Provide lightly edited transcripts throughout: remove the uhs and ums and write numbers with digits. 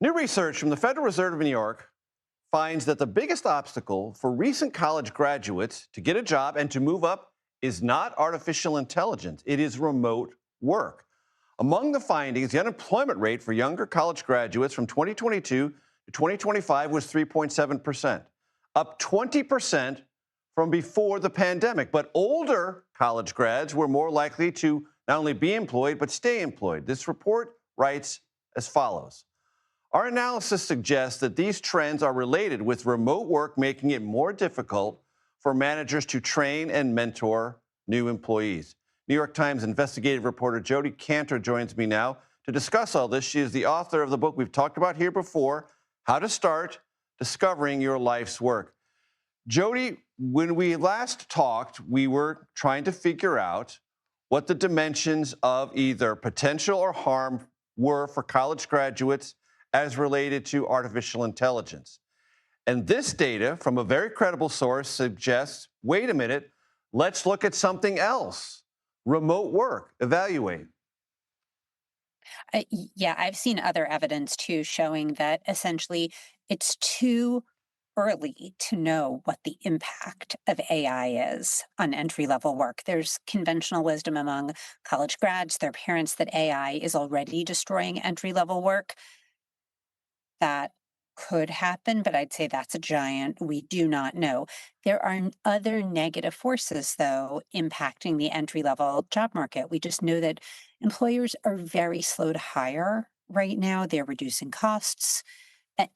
New research from the Federal Reserve of New York finds that the biggest obstacle for recent college graduates to get a job and to move up is not artificial intelligence, it is remote work. Among the findings, the unemployment rate for younger college graduates from 2022 to 2025 was 3.7%, up 20% from before the pandemic. But older college grads were more likely to not only be employed, but stay employed. This report writes as follows. Our analysis suggests that these trends are related with remote work making it more difficult for managers to train and mentor new employees. New York Times investigative reporter Jodi Kantor joins me now to discuss all this. She is the author of the book we've talked about here before, How to Start Discovering Your Life's Work. Jodi, when we last talked, we were trying to figure out what the dimensions of either potential or harm were for college graduates as related to artificial intelligence. And this data from a very credible source suggests, wait a minute, let's look at something else. Remote work, evaluate. Yeah, I've seen other evidence too showing that essentially it's too early to know what the impact of AI is on entry level work. There's conventional wisdom among college grads, their parents, that AI is already destroying entry level work. That could happen, but I'd say that's a giant we do not know. There are other negative forces, though, impacting the entry level job market. We just know that employers are very slow to hire right now. They're reducing costs.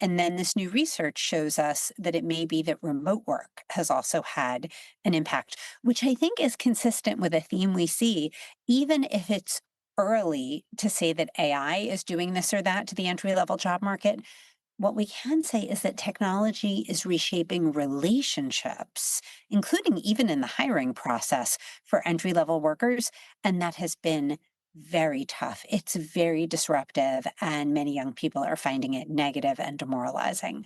And then this new research shows us that it may be that remote work has also had an impact, which I think is consistent with a theme we see, even if it's early to say that AI is doing this or that to the entry level job market. What we can say is that technology is reshaping relationships, including even in the hiring process for entry level workers. And that has been very tough. It's very disruptive, and many young people are finding it negative and demoralizing.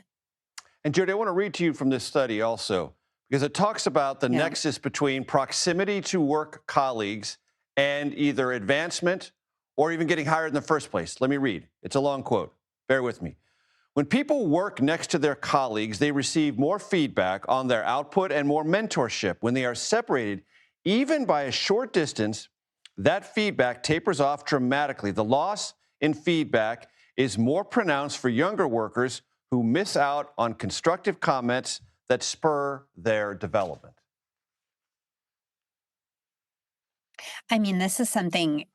And Jodi, I want to read to you from this study also, because it talks about the Yeah. nexus between proximity to work colleagues and either advancement or even getting hired in the first place. Let me read. It's a long quote. Bear with me. When people work next to their colleagues, they receive more feedback on their output and more mentorship. When they are separated, even by a short distance, that feedback tapers off dramatically. The loss in feedback is more pronounced for younger workers who miss out on constructive comments that spur their development. I mean, this is something,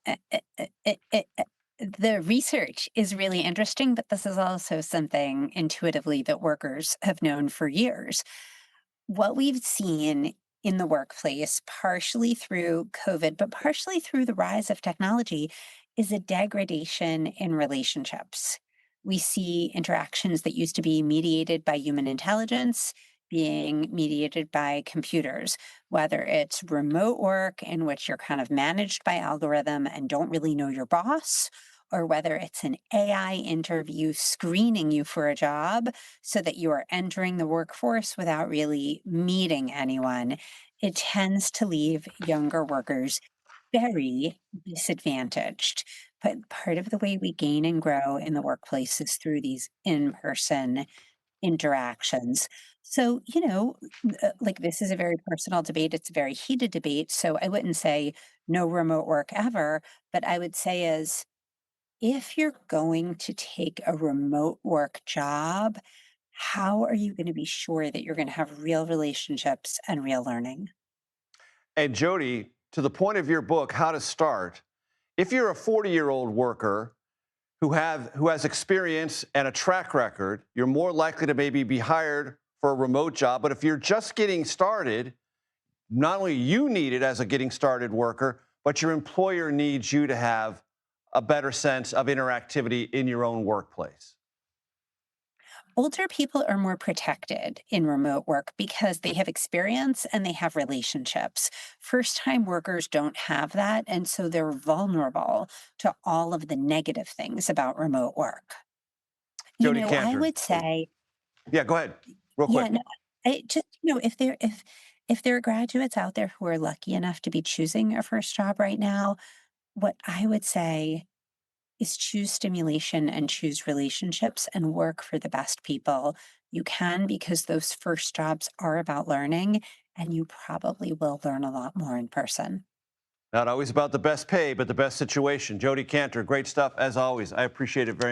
the research is really interesting, but this is also something intuitively that workers have known for years. What we've seen in the workplace, partially through COVID, but partially through the rise of technology, is a degradation in relationships. We see interactions that used to be mediated by human intelligence being mediated by computers, whether it's remote work in which you're kind of managed by algorithm and don't really know your boss, or whether it's an AI interview screening you for a job so that you are entering the workforce without really meeting anyone. It tends to leave younger workers very disadvantaged. But part of the way we gain and grow in the workplace is through these in person interactions. So, like this is a very personal debate. It's a very heated debate. So I wouldn't say no remote work ever, but I would say is if you're going to take a remote work job, how are you going to be sure that you're going to have real relationships and real learning? And Jodi, to the point of your book, How to Start, if you're a 40-year-old worker who has experience and a track record, you're more likely to maybe be hired for a remote job. But if you're just getting started, not only you need it as a getting started worker, but your employer needs you to have a better sense of interactivity in your own workplace. Older people are more protected in remote work because they have experience and they have relationships. First time workers don't have that. And so they're vulnerable to all of the negative things about remote work. Jodi I Kantor. would say, Yeah, go ahead, real yeah, quick. no, I just, if there are graduates out there who are lucky enough to be choosing a first job right now, what I would say is choose stimulation and choose relationships and work for the best people you can, because those first jobs are about learning, and you probably will learn a lot more in person. Not always about the best pay, but the best situation. Jodi Kantor, great stuff as always. I appreciate it very much.